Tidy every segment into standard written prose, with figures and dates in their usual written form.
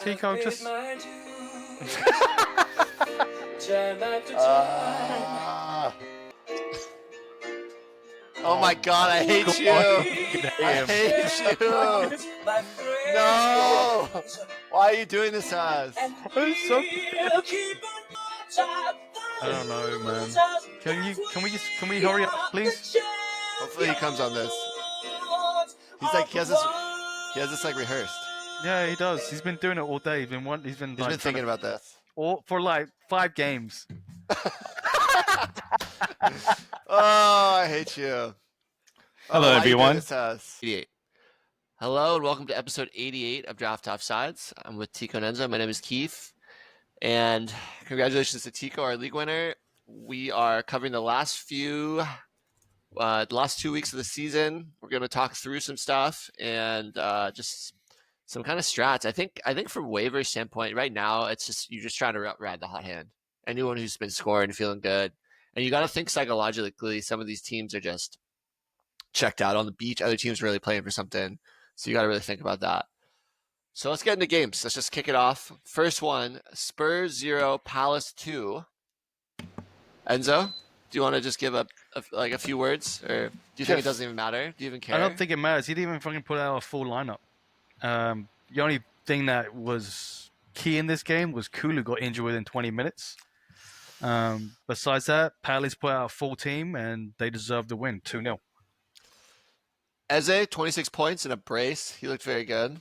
Tico, just... Oh my god, I hate you! I hate you! No! Why are you doing this to us? I don't know, man. Can we hurry up, please? Hopefully he comes on this. He's like, he has this like rehearsed. Yeah, he does. He's been doing it all day. He's been Thinking about this. For like 5 games. Oh, I hate you. Hello, everyone. 88. Hello, and welcome to episode 88 of Draft Offsides. I'm with Tico and Enzo. My name is Keith. And congratulations to Tico, our league winner. We are covering the last 2 weeks of the season. We're going to talk through some stuff and just some kind of strats. I think from waiver standpoint, right now, it's just you're just trying to ride the hot hand. Anyone who's been scoring, feeling good. And you got to think psychologically, some of these teams are just checked out on the beach. Other teams are really playing for something. So you got to really think about that. So let's get into games. Let's just kick it off. First one, Spurs 0, Palace 2. Enzo, do you want to just give a few words? Or do you think it doesn't even matter? Do you even care? I don't think it matters. He didn't even fucking put out a full lineup. The only thing that was key in this game was Kulu got injured within 20 minutes. Besides that, Palace put out a full team and they deserved the win, 2-0. Eze, 26 points and a brace. He looked very good.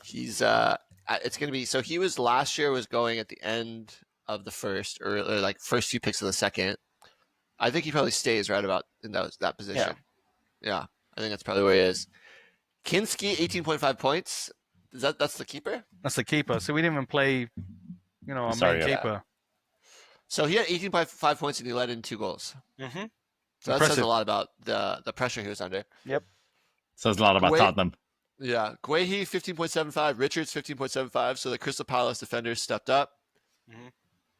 He's it's going to be, so he was last year was going at the end of the first or like first few picks of the second. I think he probably stays right about in that position. Yeah. I think that's probably where he is. Kinski, 18.5 points. That's the keeper? That's the keeper. So we didn't even play, our main keeper. So he had 18.5 points and he led in 2 goals. Mm-hmm. So that says a lot about the pressure he was under. Yep. Says a lot about Tottenham. Yeah. Guehi, 15.75. Richards, 15.75. So the Crystal Palace defenders stepped up. Mm-hmm.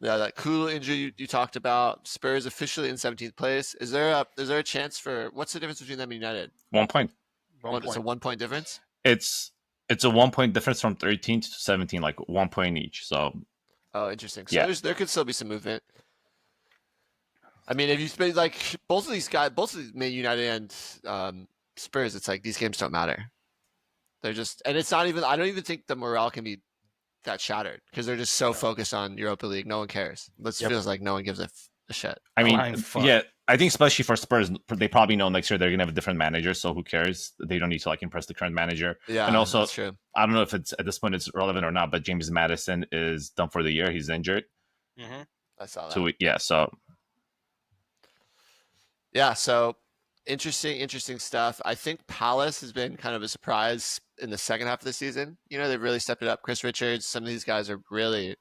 Yeah, that Kulu injury you talked about. Spurs officially in 17th place. Is there a chance for what's the difference between them and United? 1 point. It's a 1 point difference. It's a 1 point difference from 13 to 17, like 1 point each. So. Oh, interesting. So there could still be some movement. I mean, if you spend like both of these Man United and Spurs, it's like these games don't matter. They're just, and it's not even. I don't even think the morale can be that shattered because they're just so focused on Europa League. No one cares. It feels like no one gives a shit. I mean, I think especially for Spurs, they probably know next year they're gonna have a different manager. So who cares? They don't need to impress the current manager. Yeah, and also, that's true. I don't know if it's at this point it's relevant or not, but James Maddison is done for the year. He's injured. Mm-hmm. I saw that. So interesting stuff. I think Palace has been kind of a surprise in the second half of the season. They've really stepped it up. Chris Richards, some of these guys are really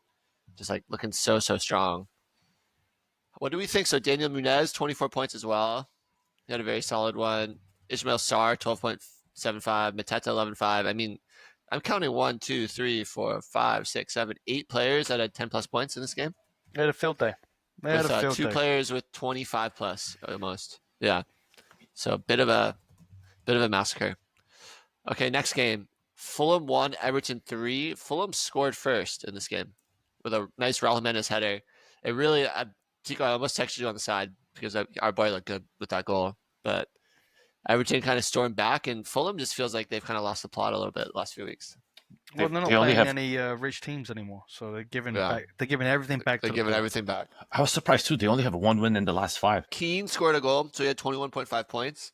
just like looking so strong. What do we think? So Daniel Munez, 24 points as well. He had a very solid one. Ismail Sarr, 12.75. Mateta, 11.5. I mean, I'm counting 1, 2, 3, 4, 5, 6, 7, 8 players that had 10 plus points in this game. They had a field day. With 2 players with 25 plus almost. Yeah. So a bit of a massacre. Okay, next game. Fulham 1, Everton 3. Fulham scored first in this game with a nice Raul Jimenez header. It really, Tico, I almost texted you on the side because our boy looked good with that goal. But Everton kind of stormed back, and Fulham just feels like they've kind of lost the plot a little bit the last few weeks. Well, they're not playing any rich teams anymore, so they're giving back. They're giving everything back. They're giving everything back. I was surprised too. They only have 1 win in the last 5. Keane scored a goal, so he had 21.5 points.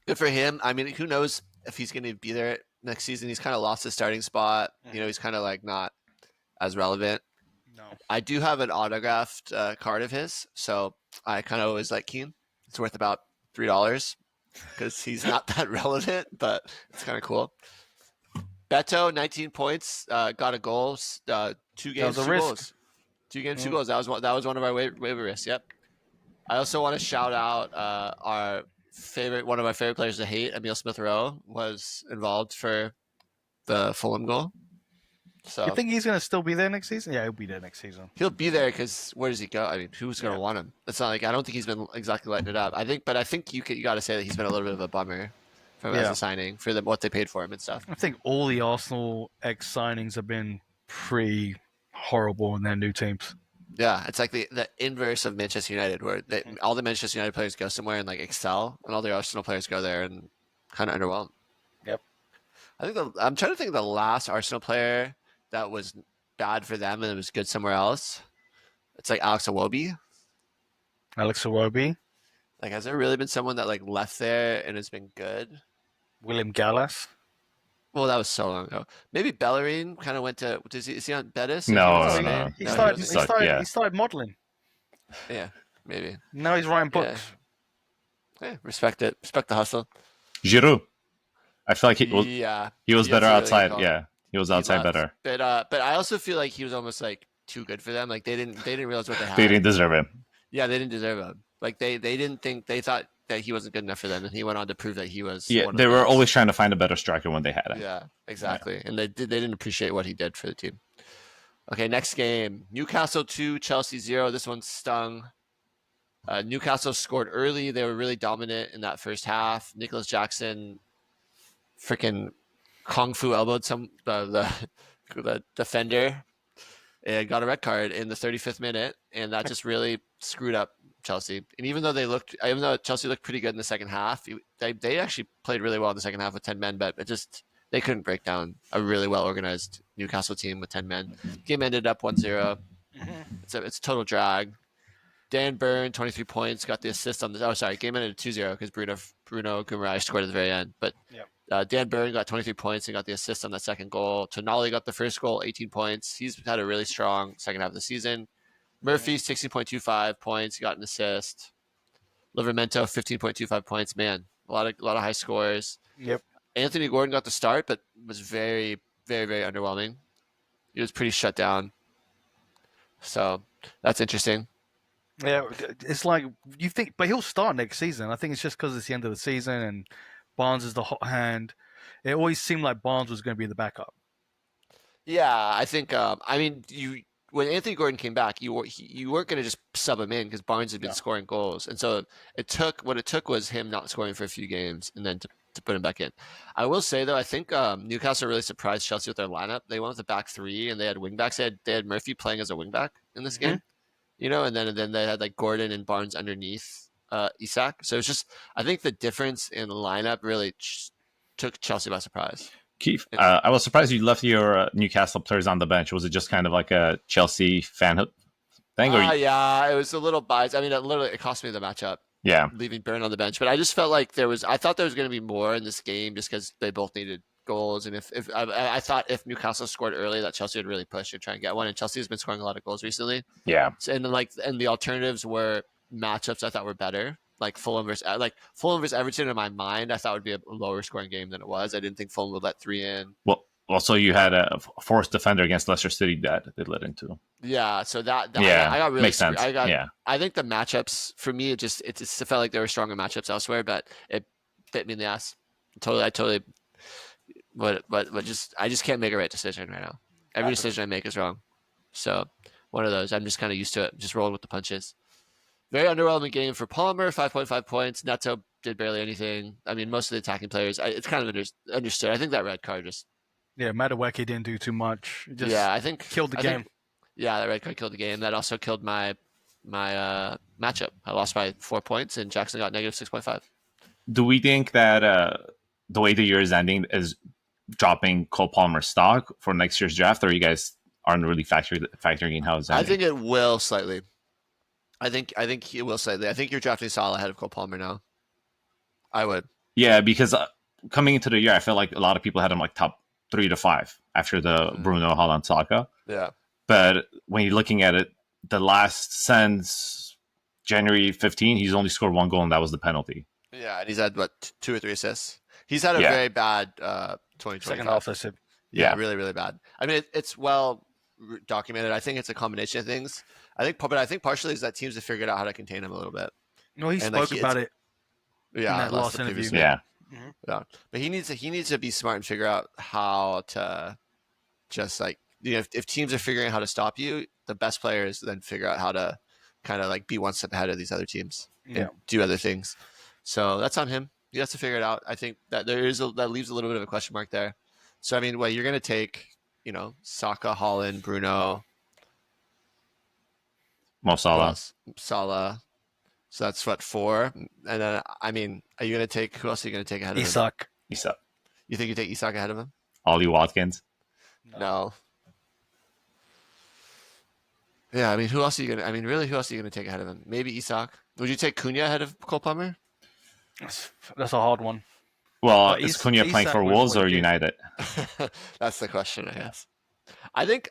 Good for him. I mean, who knows if he's going to be there next season? He's kind of lost his starting spot. He's kind of like not as relevant. No. I do have an autographed card of his, so I kind of always like Keane. It's worth about $3 because he's not that relevant, but it's kind of cool. Beto, 19 points, got a goal, 2 games, 2 goals. 2 games, 2 goals. That was one of our waiver risks. Yep. I also want to shout out one of my favorite players to hate, Emile Smith-Rowe, was involved for the Fulham goal. So you think he's going to still be there next season? Yeah, he'll be there next season. He'll be there because where does he go? I mean, who's going to want him? It's not like I don't think he's been exactly lighting it up. I think you got to say that he's been a little bit of a bummer. as a signing for what they paid for him and stuff. I think all the Arsenal ex signings have been pretty horrible in their new teams. Yeah, it's like the inverse of Manchester United, where all the Manchester United players go somewhere and like excel, and all the Arsenal players go there and kind of underwhelm. Yep. I think I'm trying to think of the last Arsenal player that was bad for them and it was good somewhere else. It's like Alex Iwobi. Alex Iwobi. Like, has there really been someone that like left there and has been good? William Gallas. Well, that was so long ago. Maybe Bellerin kind of went to. Is he on Betis? No, Is he no. He wasn't? started modeling. Yeah, maybe. Now he's writing books. Yeah, respect it. Respect the hustle. Giroud. I feel like he was better outside. Really yeah, he was outside better. But I also feel like he was almost like too good for them. Like they didn't realize what they had. They didn't deserve him. Yeah, they didn't deserve him. Like they didn't think, they thought that he wasn't good enough for them, and he went on to prove that he was. Yeah, they were always trying to find a better striker when they had it. Yeah, exactly. Yeah. And they didn't appreciate what he did for the team. Okay, next game. Newcastle 2, Chelsea 0. This one stung. Newcastle scored early. They were really dominant in that first half. Nicholas Jackson freaking Kung Fu elbowed the defender and got a red card in the 35th minute, and that just really screwed up Chelsea. And even though Chelsea looked pretty good in the second half, they actually played really well in the second half with 10 men, but they couldn't break down a really well-organized Newcastle team with 10 men. Game ended up 1-0. It's a total drag. Dan Burn, 23 points, got the assist on the... Oh, sorry, game ended 2-0 because Bruno Guimaraes scored at the very end. But Dan Burn got 23 points and got the assist on that second goal. Tonali got the first goal, 18 points. He's had a really strong second half of the season. Murphy, 16.25 points, got an assist. Livramento, 15.25 points. Man, a lot of high scores. Yep. Anthony Gordon got the start, but was very, very, very underwhelming. He was pretty shut down. So that's interesting. Yeah, it's like you think, but he'll start next season. I think it's just because it's the end of the season and Barnes is the hot hand. It always seemed like Barnes was going to be the backup. Yeah, I think. When Anthony Gordon came back, you weren't going to just sub him in because Barnes had been scoring goals, and so it took was him not scoring for a few games and then to put him back in. I will say though, I think Newcastle really surprised Chelsea with their lineup. They went with the back three and they had wingbacks. They had Murphy playing as a wingback in this game, and then they had like Gordon and Barnes underneath Isak. So it's just, I think the difference in the lineup really took Chelsea by surprise. Keith, I was surprised you left your Newcastle players on the bench. Was it just kind of like a Chelsea fan thing? Yeah, it was a little biased. I mean, it cost me the matchup. Yeah, leaving Burn on the bench, but I just felt like I thought there was going to be more in this game just because they both needed goals, and if I thought if Newcastle scored early, that Chelsea would really push and try and get one. And Chelsea has been scoring a lot of goals recently. Yeah, so, and the alternatives were matchups I thought were better. Like Fulham versus Everton in my mind, I thought would be a lower scoring game than it was. I didn't think Fulham would let 3 in. Well, also you had a Forrest defender against Leicester City that they let into. Yeah, so I got really makes sense. I think the matchups for me, it just felt like there were stronger matchups elsewhere, but it bit me in the ass. I totally. But I just can't make a right decision right now. Every decision I make is wrong. So one of those. I'm just kind of used to it. Just rolling with the punches. Very underwhelming game for Palmer, 5.5 points. Neto did barely anything. I mean, most of the attacking players, it's kind of understood. I think that red card just... Yeah, Madueke didn't do too much. I think... Killed the game. That red card killed the game. That also killed my matchup. I lost by 4 points, and Jackson got negative 6.5. Do we think that the way the year is ending is dropping Cole Palmer's stock for next year's draft, or you guys aren't really factoring in how it's ending? I think it will slightly. I think he will slightly. I think you're drafting Salah ahead of Cole Palmer now. I would. Yeah, because coming into the year, I felt like a lot of people had him like top 3 to 5 after the Bruno Haaland saga. Yeah. But when you're looking at it, the last since January 15, he's only scored 1 goal, and that was the penalty. Yeah, and he's had 2 or 3 assists. He's had a very bad 2025. Second offensive. Yeah, really, really bad. I mean, it's well documented. I think it's a combination of things. I think partially is that teams have figured out how to contain him a little bit. No, he spoke about it. Yeah, in that last interview. Yeah. Mm-hmm. Yeah, but he needs to be smart and figure out how to just if teams are figuring out how to stop you, the best players then figure out how to kind of be one step ahead of these other teams and do other things. So that's on him. He has to figure it out. I think that that leaves a little bit of a question mark there. So I mean, you're going to take, Saka, Holland, Bruno, Mo Salah. Salah. So that's what, 4. And then I mean, are you going to take, who else are you going to take ahead of him? Isak. You think you take Isak ahead of him? Ollie Watkins. No. Yeah, I mean, who else are you going to? I mean, really, who else are you going to take ahead of him? Maybe Isak. Would you take Cunha ahead of Cole Palmer? That's a hard one. Well, But is Cunha playing Isak for with Wolves what or he did. United? That's the question, I guess. I think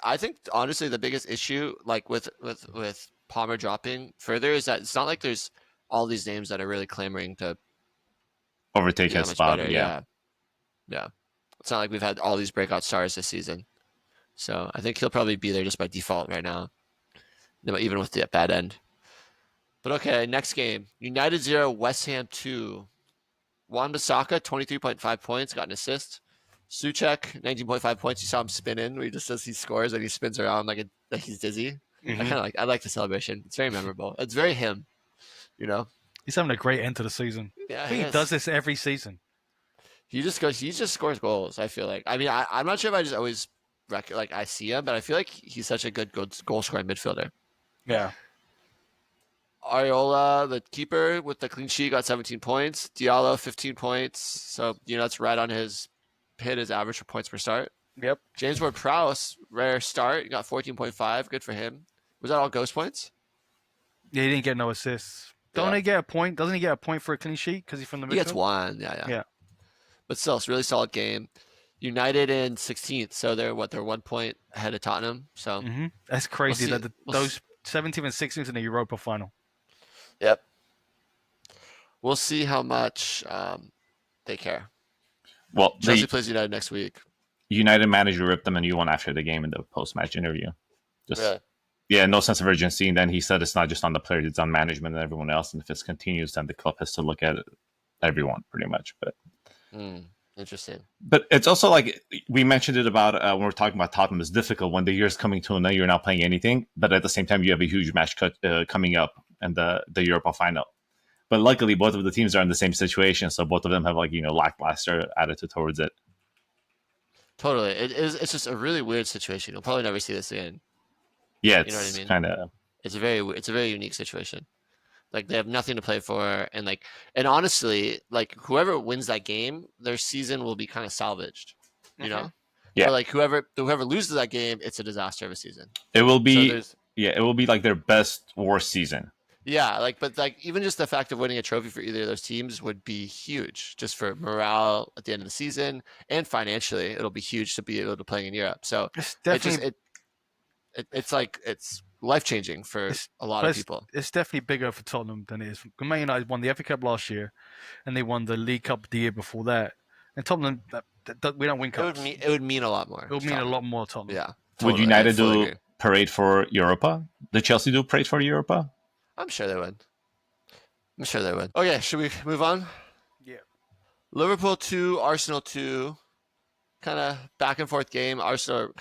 honestly the biggest issue, like with Palmer dropping further, is that it's not like there's all these names that are really clamoring to Overtake be that his much spot. better. Yeah. Yeah. It's not like we've had all these breakout stars this season. So I think he'll probably be there just by default right now, even with the bad end. But okay, next game. United 0, West Ham 2. Wan-Bissaka, 23.5 points, got an assist. Souček, 19.5 points. You saw him spin in where he just says he scores and he spins around like he's dizzy. Mhm. I like the celebration. It's very memorable. It's very him, He's having a great end to the season. Yeah, I think he does this every season. He just scores goals, I feel like. I mean, I'm not sure if I just always I see him, but I feel like he's such a good goal scoring midfielder. Yeah. Areola, the keeper with the clean sheet, got 17 points. Diallo, 15 points. So, that's right on his average for points per start. Yep. James Ward-Prowse, rare start. He got 14.5. Good for him. Was that all ghost points? Yeah, he didn't get no assists. Don't he get a point? Doesn't he get a point for a clean sheet because he's from the midfield? He gets 1. Yeah. But still, it's a really solid game. United in 16th, so they're 1 point ahead of Tottenham. So That's crazy We'll that see. those 17th and 16th in the Europa final. Yep. We'll see how much they care. Well, Chelsea plays United next week. United manager ripped them a new one after the game in the post-match interview. Really? Yeah, no sense of urgency. And then he said it's not just on the players, it's on management and everyone else. And if this continues, then the club has to look at everyone pretty much. But Interesting. But it's also like we mentioned it about when we're talking about Tottenham. It's difficult when the year's coming to an end. You're not playing anything, but at the same time, you have a huge match coming up and the Europa final. But luckily, both of the teams are in the same situation, so both of them have lackluster attitude towards it. Totally, it's just a really weird situation. You'll probably never see this again. Yeah, You know what I mean? kind of. It's a very unique situation. Like they have nothing to play for, and honestly, like whoever wins that game, their season will be kind of salvaged. You know? Yeah. Or like whoever loses that game, it's a disaster of a season. It will be. It will be like their worst season. Yeah, but even just the fact of winning a trophy for either of those teams would be huge, just for morale at the end of the season, and financially, it'll be huge to be able to play in Europe. So It's definitely it's life changing for a lot of people. It's definitely bigger for Tottenham than it is. Man United won the FA Cup last year, and they won the League Cup the year before that. And Tottenham, we don't win cups. It would mean a lot more. It would mean a lot more to Tottenham. Yeah. Totally. Would United do agree. parade for Europa? Did Chelsea do parade for Europa? I'm sure they would. Okay, should we move on? Yeah. Liverpool 2, Arsenal 2. Kind of back and forth game. Arsenal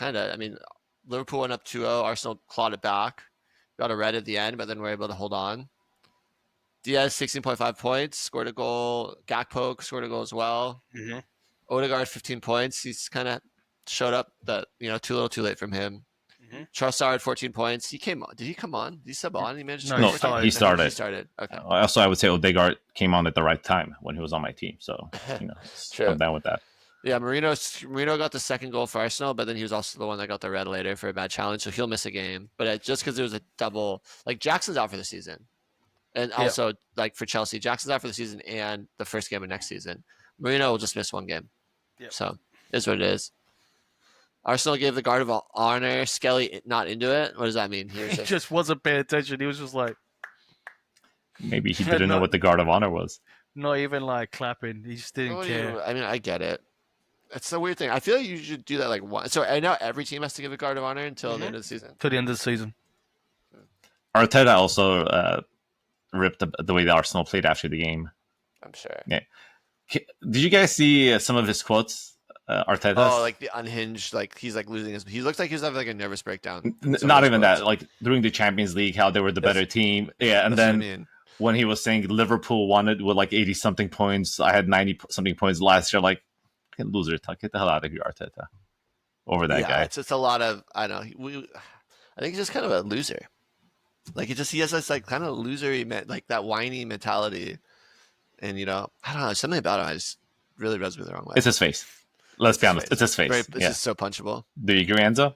Liverpool went up 2-0. Arsenal clawed it back. Got a red at the end, but then were able to hold on. Diaz, 16.5 points. Scored a goal. Gakpo scored a goal as well. Mm-hmm. Odegaard, 15 points. He's kind of showed up, but, too little too late from him. Mm-hmm. Trossard, 14 points. He came on. Did he come on? Did he sub on? He managed to No, score? he started. He started. Okay. Also, I would say Odegaard came on at the right time when he was on my team. So, True. I'm down with that. Yeah, Marino got the second goal for Arsenal, but then he was also the one that got the red later for a bad challenge, so he'll miss a game. But just because there was a double, Jackson's out for the season. And also, for Chelsea, Jackson's out for the season and the first game of next season. Marino will just miss one game. Yep. So, is what it is. Arsenal gave the guard of honor. Skelly not into it. What does that mean? He just wasn't paying attention. He was just like... Maybe he didn't know what the guard of honor was. Not even clapping. He just didn't care. I get it. It's a weird thing. I feel like you should do that once. So I know every team has to give a guard of honor until the end of the season. Till the end of the season. Arteta also ripped the way the Arsenal played after the game. I'm sure. Yeah. Did you guys see some of his quotes? Arteta. Oh, the unhinged, he's losing his. He looks like he was having a nervous breakdown. Not even that. During the Champions League, how they were the better team. Yeah, and then when he was saying Liverpool won it with like 80 something points. I had 90 something points last year. Like, fucking loser, get the hell out of here, Arteta. Over that guy. It's just a lot of I don't know. I think he's just kind of a loser. Like he has this like kind of losery, like that whiny mentality, and I don't know, something about him I just really rubs me the wrong way. It's his face. Let's be honest. It's his face. It's just so punchable. Do you agree, Enzo?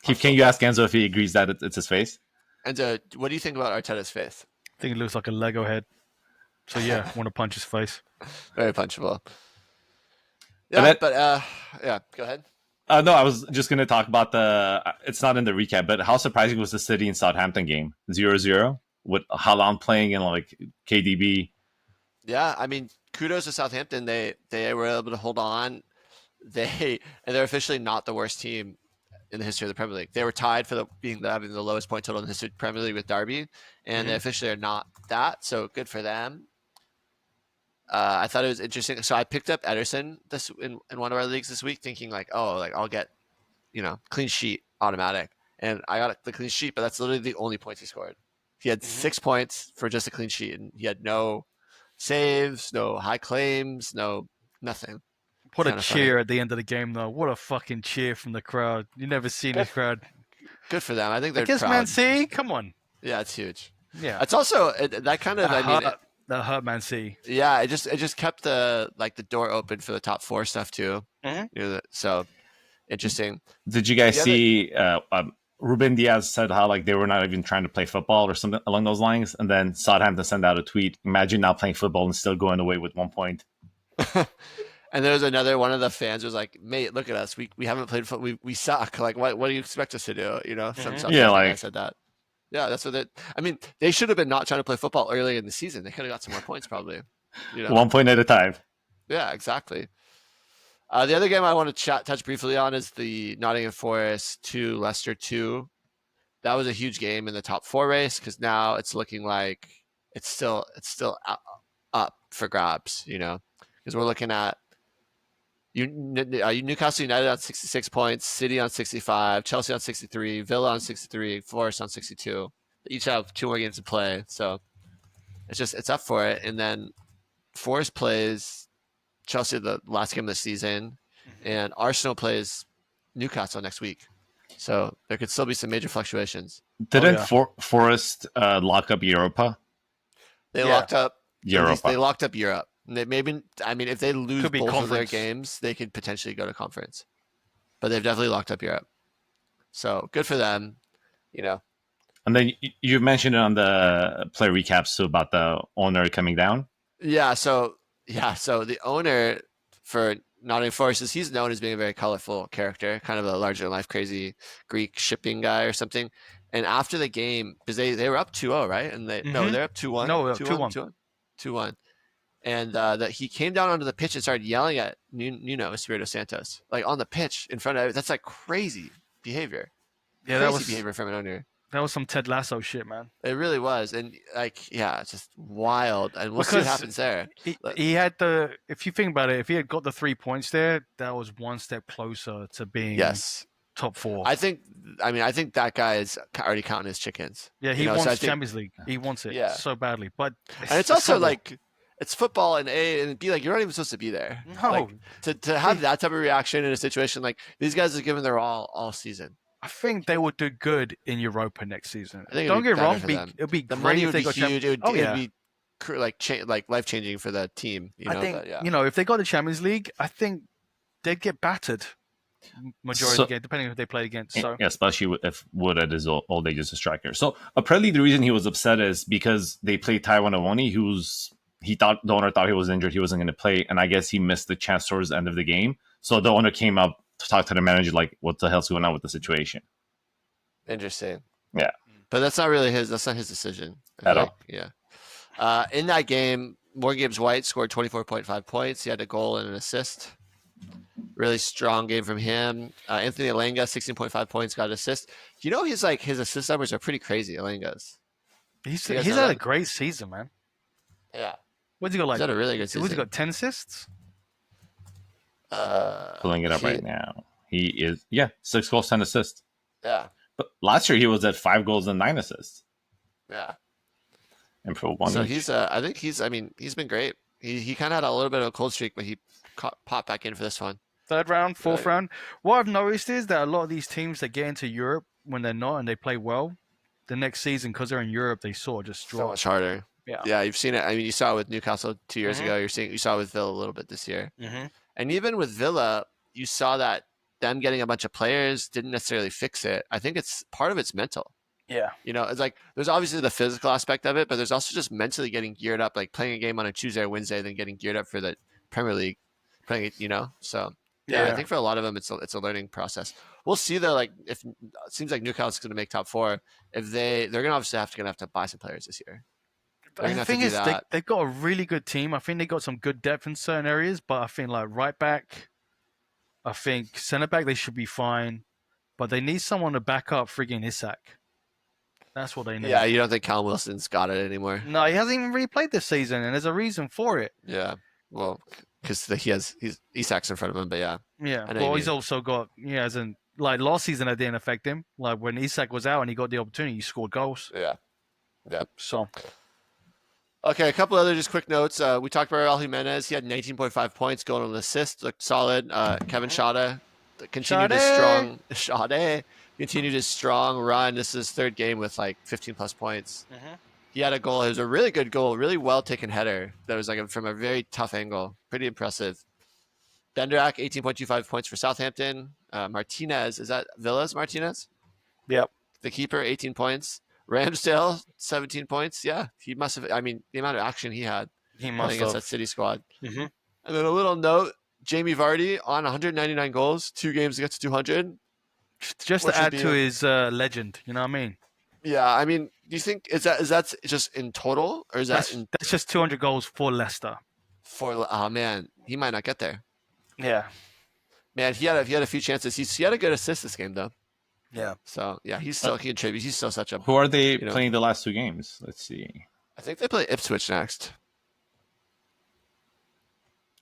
Can you ask Enzo if he agrees that it's his face? Enzo, what do you think about Arteta's face? I think it looks like a Lego head. So yeah, I want to punch his face. Very punchable. Yeah, yeah, go ahead. No, I was just going to talk about it's not in the recap, but how surprising was the City and Southampton game? 0-0 with Haaland playing and like KDB. Yeah, I mean, kudos to Southampton. They were able to hold on. They're officially not the worst team in the history of the Premier League. They were tied for having the lowest point total in the history of the Premier League with Derby, and they officially are not that. So good for them. I thought it was interesting. So I picked up Ederson in one of our leagues this week, thinking like, I'll get, clean sheet automatic, and I got the clean sheet. But that's literally the only points he scored. He had 6 points for just a clean sheet, and he had no saves, no high claims, no nothing. What a cheer at the end of the game, though. What a fucking cheer from the crowd. You never seen this crowd. Good for them. I think they're proud. Man City, come on. Yeah, it's huge. Yeah, it's also that kind of. That hurt Man City. Yeah, it just kept the door open for the top 4 stuff too. So interesting. Did you guys see? Ruben Diaz said how like they were not even trying to play football or something along those lines, and then Southampton sent out a tweet. Imagine not playing football and still going away with 1 point. And there was another one of the fans was like, "Mate, look at us. We haven't played football. We suck. Like, what do you expect us to do? I said that. Yeah, that's what they should have been not trying to play football earlier in the season. They could have got some more points probably. 1 point at a time. Yeah, exactly. The other game I want to touch briefly on is the Nottingham Forest 2, Leicester 2. That was a huge game in the top 4 race because now it's looking like it's still up for grabs, because we're looking at Newcastle United on 66 points, City on 65, Chelsea on 63, Villa on 63, Forest on 62. They each have 2 more games to play, so it's up for it. And then Forest plays Chelsea the last game of the season, and Arsenal plays Newcastle next week. So there could still be some major fluctuations. Didn't Forest lock up Europa? They locked up Europa. They locked up Europe. If they lose both conference. of their games, they could potentially go to conference. But they've definitely locked up Europe. So good for them, And then you mentioned it on the player recaps too about the owner coming down. Yeah. So the owner for Nottingham Forest he's known as being a very colorful character, kind of a larger than life crazy Greek shipping guy or something. And after the game, because they were up 2-0, right? And they're up 2-1. No, 2-1. 2-1. And that he came down onto the pitch and started yelling at Nuno Espirito Santos, like on the pitch in front of it. That's like crazy behavior. Yeah, that was behavior from an owner. That was some Ted Lasso shit, man. It really was, and it's just wild. And we'll see what happens there. He had if you think about it, if he had got the 3 points there, that was one step closer to being top 4. I think that guy is already counting his chickens. Yeah, he wants Champions League. He wants it so badly, but it's also like. It's football and B, like you're not even supposed to be there. No, like, to have that type of reaction in a situation like these guys are giving their all season. I think they would do good in Europa next season. Don't get wrong, it'd be the great money if would they be got huge. It would be like life changing for the team. I think if they got the Champions League, I think they'd get battered majority of the game, depending on who they play against. So especially if Wood at his old age is a striker. So apparently the reason he was upset is because they played Taiwan Awoni, the owner thought he was injured, he wasn't going to play, and I guess he missed the chance towards the end of the game. So the owner came up to talk to the manager, like, what the hell's going on with the situation? Interesting. Yeah. But that's not his decision. At all. Yeah. In that game, Morgan Gibbs-White scored 24.5 points. He had a goal and an assist. Really strong game from him. Anthony Elanga, 16.5 points, got an assist. His assist numbers are pretty crazy, Elanga's. He's had a great season, man. Yeah. What's he got like? He's had a really good season. What's he got? 10 assists? Pulling it up right now. He is 6 goals, 10 assists. Yeah. But last year he was at 5 goals and 9 assists. Yeah. and for one So each. I think he's been great. He kind of had a little bit of a cold streak, but he popped back in for this one. Third round, fourth Right. round. What I've noticed is that a lot of these teams that get into Europe when they're not and they play well, the next season because they're in Europe, they sort of just So drop. much harder. Yeah. Yeah, you've seen it. I mean, you saw it with Newcastle 2 years Mhm. ago. You saw it with Villa a little bit this year. Mm-hmm. And even with Villa, you saw that them getting a bunch of players didn't necessarily fix it. I think it's part of it's mental. Yeah. You know, it's like there's obviously the physical aspect of it, but there's also just mentally getting geared up, like playing a game on a Tuesday or Wednesday, then getting geared up for the Premier League, playing it. You know, so yeah, I think for a lot of them, it's a learning process. We'll see though. Like if it seems like Newcastle's going to make top four, if they're going to obviously have to buy some players this year. They're gonna The have to thing do is, that. they've got a really good team. I think they got some good depth in certain areas, but I think like right back, I think centre back they should be fine, but they need someone to back up frigging Isak. That's what they need. Yeah, you don't think Callum Wilson's got it anymore? No, he hasn't even really played this season, and there's a reason for it. Yeah, well, because he's Isak's in front of him, but yeah. Yeah, I know well, you he's mean. also got as in like last season that didn't affect him. Like when Isak was out and he got the opportunity, he scored goals. Yeah. So Okay, a couple other just quick notes. We talked about Raul Jimenez. He had 19.5 points, going on an assist, looked solid. Kevin Schade continued his strong run. This is his third game with like 15 plus points. He had a goal. It was a really good goal, really well taken header. That was like from a very tough angle. Pretty impressive. Benderak, 18.25 points for Southampton. Martinez, is that Villa's Martinez? Yep. The keeper, 18 points. Ramsdale, 17 points. Yeah, he must have. I mean, the amount of action he had playing against that City squad. Mhm. And then a little note: Jamie Vardy on 199 goals, 2 games to get to 200. Just What to should add be to his legend, you know what I mean? Yeah, I mean, do you think is that just in total, or is that That's just 200 goals for Leicester. for? Oh man, he might not get there. Yeah. Man, he had a few chances. He had a good assist this game though. Yeah. So yeah, he contributes. He's still such a. Who are they know. playing the last 2 games? Let's see. I think they play Ipswich next.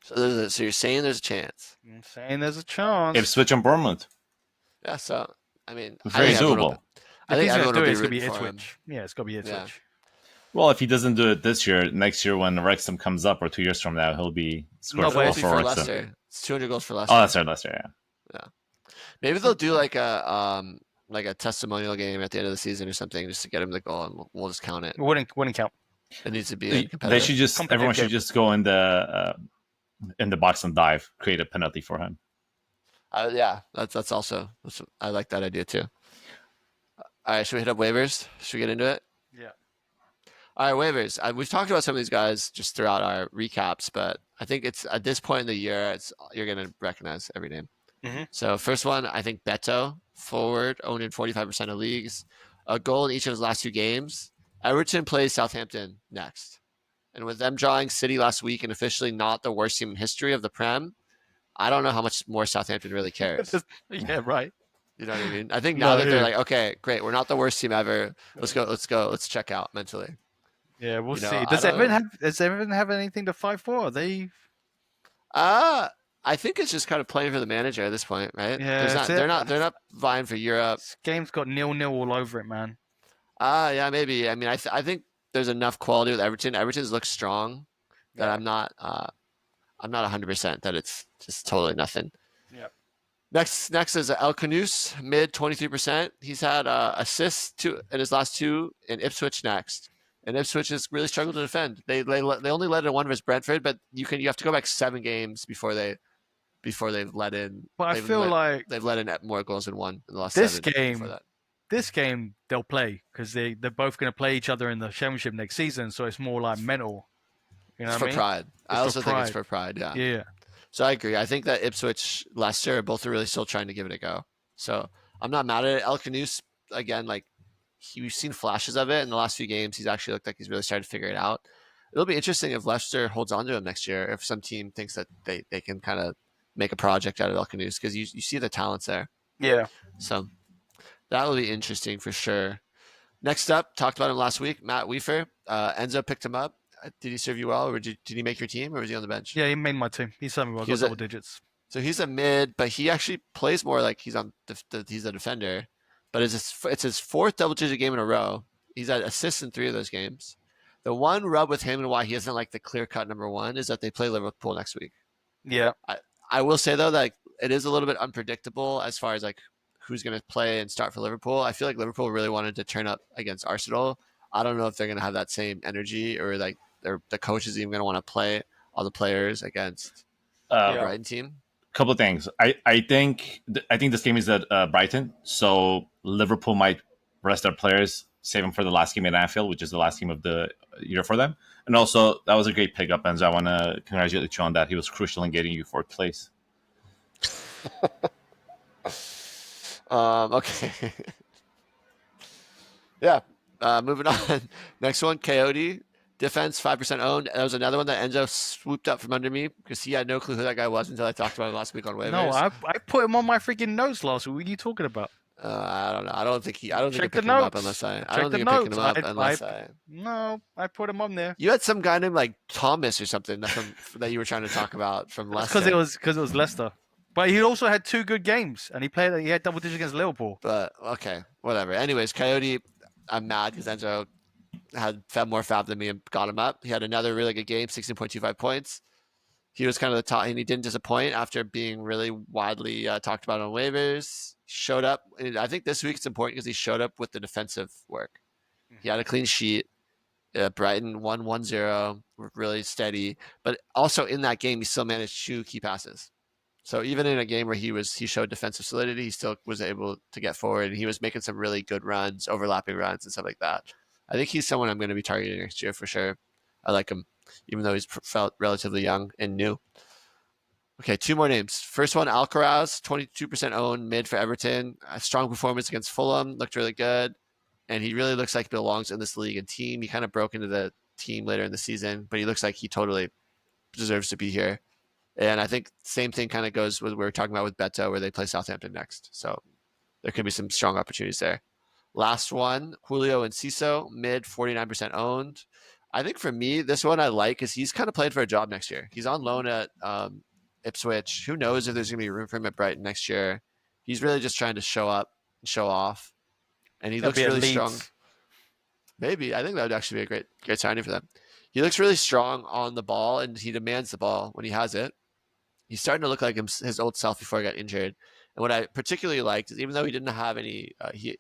So you're saying there's a chance? I'm saying there's a chance. Ipswich and Bournemouth. Yeah. So I mean, Very doable. I think he's everyone gonna do will it, it's gonna be rooting for him. Ipswich. Yeah, it's gonna be Ipswich. Well, if he doesn't do it this year, next year when Wrexham comes up, or 2 years from now, he'll be scoring No, but goals it's for for Wrexham. Leicester. It's 200 goals for Leicester. Oh, that's right, Leicester. Yeah. Maybe they'll do like a testimonial game at the end of the season or something, just to get him the goal, and we'll just count it. It wouldn't count. It needs to be They competitive. should just Competitive everyone should game. just go in the box and dive, create a penalty for him. Yeah, that's also I like that idea too. All right, should we hit up waivers? Should we get into it? Yeah. All right, waivers. We've talked about some of these guys just throughout our recaps, but I think it's at this point in the year, you're gonna recognize every name. Mhm. So first one, I think Beto, forward, owned in 45% of leagues, a goal in each of his last 2 games. Everton plays Southampton next, and with them drawing City last week and officially not the worst team in history of the Prem, I don't know how much more Southampton really cares. Yeah, right. You know what I mean? I think now No, that they're yeah. like, okay, great, we're not the worst team ever. Let's go, let's check out mentally. Yeah, we'll You know, see. I Does don't Everton have anything to fight for? Are they I think it's just kind of playing for the manager at this point, right? Yeah, that's it. They're not vying for Europe. this game's got 0-0 all over it, man. Yeah, maybe. I mean, I think there's enough quality with Everton. Everton's looks strong that Yeah. I'm not 100% that it's just totally nothing. Yep. Next is El Khannouss, mid 23%. He's had assists in his last 2 in Ipswich next. And Ipswich has really struggled to defend. They only led in 1 versus Brentford, but you have to go back 7 games before they've let in. But I feel like they've let in more goals than 1 in the last This 7 game- before that. this game they'll play because they're both going to play each other in the championship next season. So it's more like mental. You know It's what I for mean? pride. I for also think it's pride. for pride. Yeah. Yeah. So I agree. I think that Ipswich, Leicester, both are really still trying to give it a go. So I'm not mad at it. El Khannouss, again, like we've seen flashes of it in the last few games. He's actually looked like he's really started to figure it out. It'll be interesting if Leicester holds on to him next year, if some team thinks that they can kind of make a project out of El Khannouss, because you see the talents there. Yeah. So that will be interesting for sure. Next up, talked about him last week, Matt Wieffer. Enzo picked him up. Did he serve you well, or did he make your team, or was he on the bench? Yeah, he made my team. He certainly well. He was Got a- double digits. So he's a mid, but he actually plays more like he's he's a defender. But it's his 4th double-digit game in a row. He's had assists in 3 of those games. The one rub with him and why he isn't like the clear-cut number one is that they play Liverpool next week. Yeah. I will say though that it is a little bit unpredictable as far as like who's going to play and start for Liverpool. I feel like Liverpool really wanted to turn up against Arsenal. I don't know if they're going to have that same energy or like the coach is even going to want to play all the players against the Brighton team. Couple of things. I think this game is at Brighton, so Liverpool might rest their players, save them for the last game at Anfield, which is the last game of the year for them. And also, that was a great pickup, Enzo. I want to congratulate you on that. He was crucial in getting you fourth place. Okay. Yeah. Moving on. Next one, Kayode. Defense, 5% owned. That was another one that Enzo swooped up from under me because he had no clue who that guy was until I talked about him last week on waivers. No, I put him on my freaking notes last week. What are you talking about? I don't know. I don't think you're Check picking the him up notes. unless I. I Check don't the think you're picking him notes. up unless I. No, I put him on there. You had some guy named like Thomas or something that you were trying to talk about from Leicester. Because it was Leicester, but he also had 2 good games and he had double digits against Liverpool. But okay, whatever. Anyways, Kayode, I'm mad because Enzo had more fab than me and got him up. He had another really good game, 16.25 points. He was kind of the top, and he didn't disappoint after being really widely talked about on waivers. Showed up. And I think this week it's important because he showed up with the defensive work. He had a clean sheet. Brighton won 1-0, really steady. But also in that game, he still managed 2 key passes. So even in a game where he showed defensive solidity, he still was able to get forward. And he was making some really good runs, overlapping runs and stuff like that. I think he's someone I'm going to be targeting next year for sure. I like him, even though he's felt relatively young and new. Okay, 2 more names. First one, Alcaraz, 22% owned, mid for Everton. A strong performance against Fulham, looked really good. And he really looks like he belongs in this league and team. He kind of broke into the team later in the season, but he looks like he totally deserves to be here. And I think same thing kind of goes with what we were talking about with Beto, where they play Southampton next. So there could be some strong opportunities there. Last one, Julio Enciso, mid, 49% owned. I think for me, this one I like because he's kind of playing for a job next year. He's on loan at Ipswich. Who knows if there's going to be room for him at Brighton next year. He's really just trying to show up and show off. And he looks really strong. Maybe. I think that would actually be a great signing for them. He looks really strong on the ball, and he demands the ball when he has it. He's starting to look like his old self before he got injured. And what I particularly liked is even though he didn't have any, he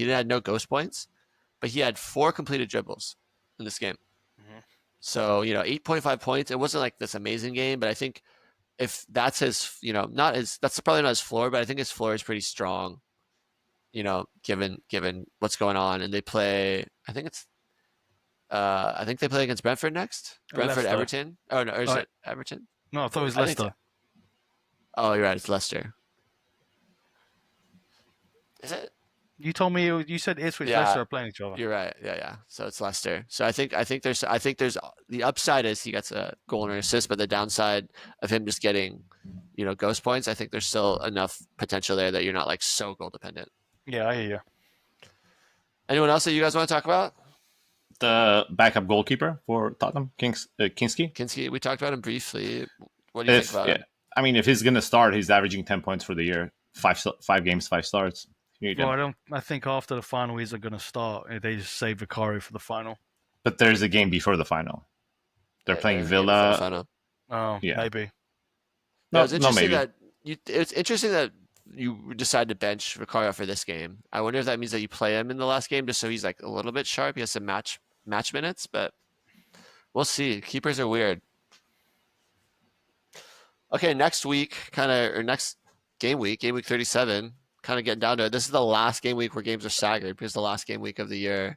had no ghost points, but he had 4 completed dribbles in this game. Mm-hmm. So 8.5 points. It wasn't like this amazing game, but I think if that's his, that's probably not his floor, but I think his floor is pretty strong. Given what's going on, and they play. I think they play against Brentford next. Brentford, Leicester. Everton. Oh no, is it Everton? No, I thought it was Leicester. Oh, you're right. It's Leicester. Is it? You told me you said Ipswich and Leicester are playing each other. You're right. Yeah. So it's Leicester. So I think there's the upside is he gets a goal and an assist, but the downside of him just getting, ghost points, I think there's still enough potential there that you're not like so goal dependent. Yeah, I hear you. Anyone else that you guys want to talk about? The backup goalkeeper for Tottenham, Kinski. Kinski, we talked about him briefly. What do you think about him? I mean, if he's going to start, he's averaging 10 points for the year. 5 games, 5 starts. Well, I think after the final, he's going to start. They just save Vicario for the final. But there's a game before the final. They're playing Villa. Oh, yeah. Maybe. No, it's interesting it's interesting that you decide to bench Vicario for this game. I wonder if that means that you play him in the last game just so he's like a little bit sharp. He has some match minutes, but we'll see. Keepers are weird. Okay, next game week 37, kind of getting down to it. This is the last game week where games are staggered because the last game week of the year,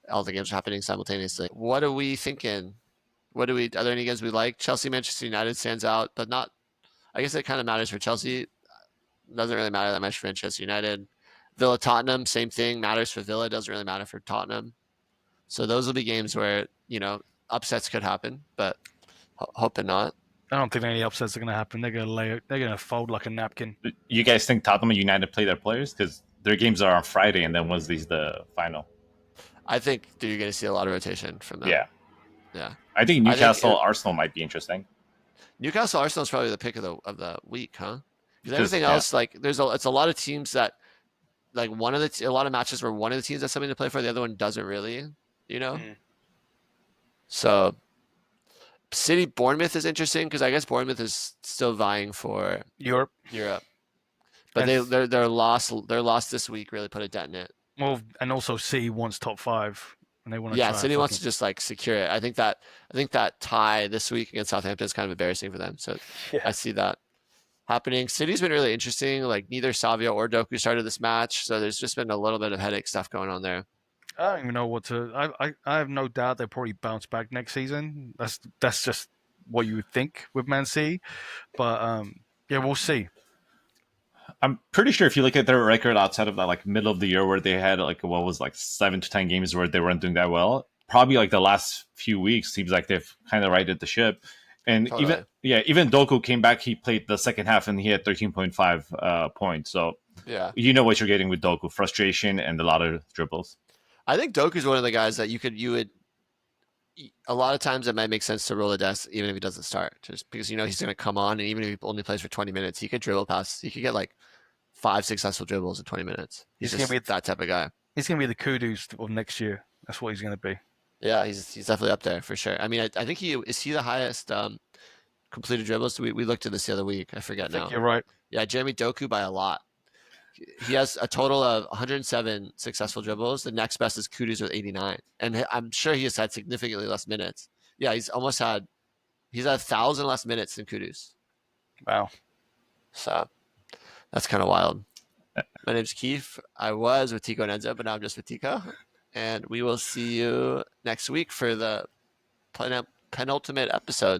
all the games are happening simultaneously. What are we thinking? Are there any games we like? Chelsea, Manchester United stands out, but not. I guess it kind of matters for Chelsea. Doesn't really matter that much for Manchester United. Villa, Tottenham, same thing. Matters for Villa. Doesn't really matter for Tottenham. So those will be games where upsets could happen, but hoping not. I don't think any upsets are going to happen. They're going to fold like a napkin. You guys think Tottenham and United play their players because their games are on Friday, and then Wednesday's the final. I think you're going to see a lot of rotation from them. Yeah. I think Newcastle, Arsenal might be interesting. Newcastle, Arsenal is probably the pick of the week, huh? Because everything else, like it's a lot of teams that, like a lot of matches where one of the teams has something to play for, the other one doesn't really. you know? Mm. So City Bournemouth is interesting because I guess Bournemouth is still vying for Europe. but And their loss this week really put a dent in it. well, and also City wants top 5, and they want to Yeah, try. City wants to just like secure it. I think that tie this week against Southampton is kind of embarrassing for them. So Yeah. I see that happening. City's been really interesting. Like neither Savio or Doku started this match, so there's just been a little bit of headache stuff going on there. I don't even know what to. I have no doubt they'll probably bounce back next season. That's just what you would think with Man City, but yeah, we'll see. I'm pretty sure if you look at their record outside of that, like middle of the year where they had like what was like 7 to 10 games where they weren't doing that well, probably like the last few weeks seems like they've kind of righted the ship. And Totally. even Doku came back. He played the second half and he had 13.5 points. So Yeah, you know what you're getting with Doku: frustration and a lot of dribbles. I think Doku's one of the guys that you would. A lot of times it might make sense to roll the dice even if he doesn't start, just because he's going to come on, and even if he only plays for 20 minutes, he could dribble past. He could get like 5 successful dribbles in 20 minutes. He's just that type of guy. He's going to be the Kudus of next year. That's what he's going to be. Yeah, he's definitely up there for sure. I mean, I think he the highest completed dribbles. We looked at this the other week. I forget now. You're right. Yeah, Jeremy Doku by a lot. He has a total of 107 successful dribbles. The next best is Kudus with 89, and I'm sure he has had significantly less minutes. Yeah, he's had 1,000 less minutes than Kudus. Wow. So that's kind of wild. My name's Keith. I was with Tico and Enzo, but now I'm just with Tico. And we will see you next week for the penultimate episode.